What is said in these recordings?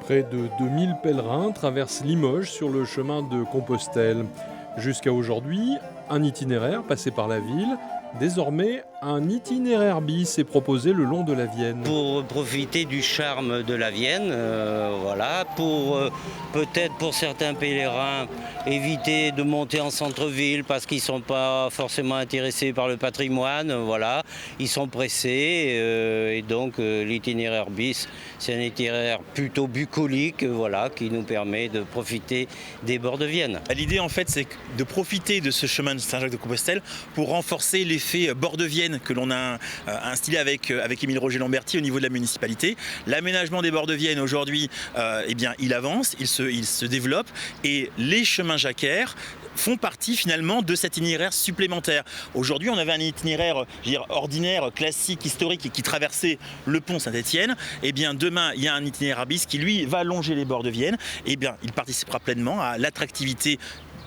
Près de 2000 pèlerins traversent Limoges sur le chemin de Compostelle. Jusqu'à aujourd'hui, un itinéraire passé par la ville. Désormais, un itinéraire bis est proposé le long de la Vienne. Pour profiter du charme de la Vienne, voilà, pour peut-être pour certains pèlerins éviter de monter en centre-ville parce qu'ils ne sont pas forcément intéressés par le patrimoine, voilà, ils sont pressés et donc l'itinéraire bis, c'est un itinéraire plutôt bucolique, voilà, qui nous permet de profiter des bords de Vienne. L'idée en fait c'est de profiter de ce chemin de Saint-Jacques-de-Compostelle pour renforcer l'effet bord de Vienne que l'on a instillé avec Émile Roger Lamberty au niveau de la municipalité. L'aménagement des bords de Vienne aujourd'hui, eh bien, il avance, il se développe et les chemins jacquaires font partie finalement de cet itinéraire supplémentaire. Aujourd'hui, on avait un itinéraire ordinaire, classique, historique et qui traversait le pont Saint-Étienne. Eh bien, demain, il y a un itinéraire bis qui, lui, va longer les bords de Vienne. Eh bien, il participera pleinement à l'attractivité,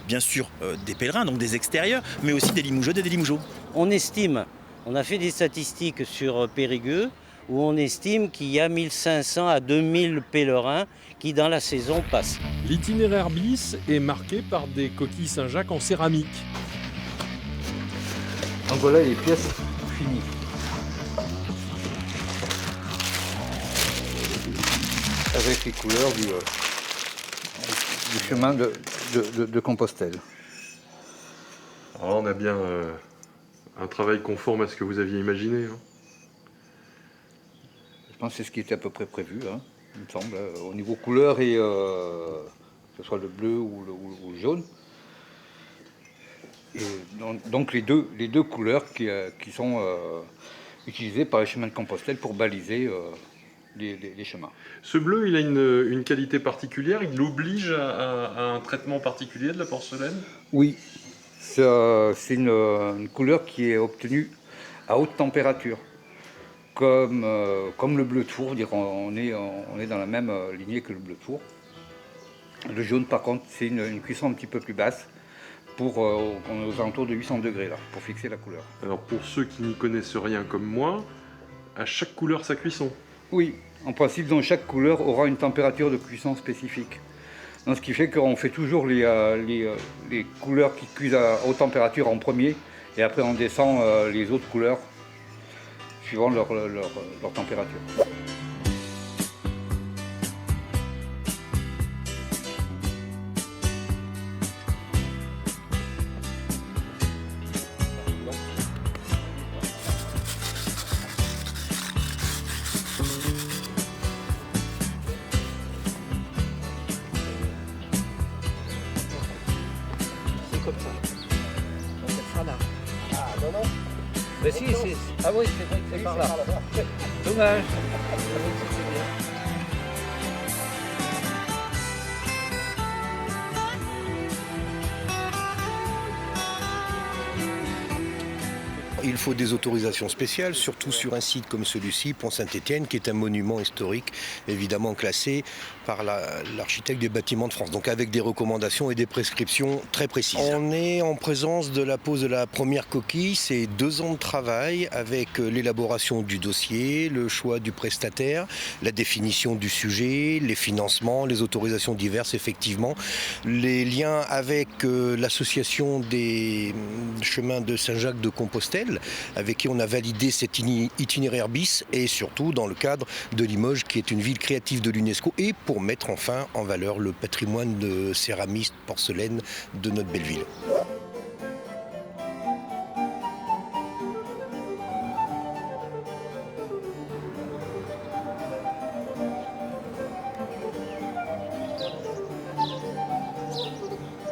bien sûr, des pèlerins, donc des extérieurs, mais aussi des Limougeaudes et des Limougeaux. On estime, on a fait des statistiques sur Périgueux, où on estime qu'il y a 1500 à 2000 pèlerins qui, dans la saison, passent. L'itinéraire bis est marqué par des coquilles Saint-Jacques en céramique. Donc voilà les pièces finies. Avec les couleurs du chemin de Compostelle. Alors là, on a bien un travail conforme à ce que vous aviez imaginé. Hein. Je pense que c'est ce qui était à peu près prévu, hein, il me semble, au niveau couleur et que ce soit le bleu ou le jaune. Et donc les deux couleurs qui sont utilisées par les chemins de Compostelle pour baliser les chemins. Ce bleu, il a une qualité particulière, il l'oblige à un traitement particulier de la porcelaine? Oui, c'est une couleur qui est obtenue à haute température. Comme le bleu de four, on est dans la même lignée que le bleu de four. Le jaune, par contre, c'est une cuisson un petit peu plus basse, on est aux alentours de 800 degrés, là, pour fixer la couleur. Alors pour ceux qui n'y connaissent rien comme moi, à chaque couleur sa cuisson? Oui, en principe, donc, chaque couleur aura une température de cuisson spécifique. Donc, ce qui fait qu'on fait toujours les couleurs qui cuisent à haute température en premier, et après on descend les autres couleurs suivant leur température. C'est comme ça. Donc elle sera là. Ah non, non. Mais si, c'est... Ah oui, c'est vrai que c'est par là. Dommage. Il faut des autorisations spéciales, surtout sur un site comme celui-ci, Pont Saint-Étienne, qui est un monument historique, évidemment classé par l'architecte des bâtiments de France, donc avec des recommandations et des prescriptions très précises. On est en présence de la pose de la première coquille, c'est 2 ans de travail avec l'élaboration du dossier, le choix du prestataire, la définition du sujet, les financements, les autorisations diverses, effectivement, les liens avec l'association des chemins de Saint-Jacques-de-Compostelle, avec qui on a validé cet itinéraire bis, et surtout dans le cadre de Limoges, qui est une ville créative de l'UNESCO, et pour mettre enfin en valeur le patrimoine de céramistes, porcelaine de notre belle ville.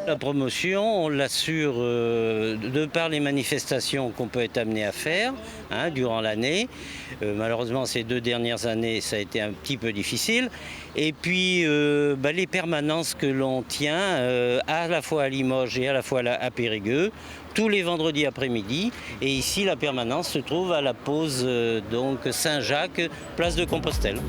La promotion, on l'assure de par les manifestations qu'on peut être amené à faire durant l'année. Malheureusement, ces 2 dernières années, ça a été un petit peu difficile. Et puis, les permanences que l'on tient à la fois à Limoges et à la fois à Périgueux, tous les vendredis après-midi. Et ici, la permanence se trouve à la pause donc Saint-Jacques, place de Compostelle.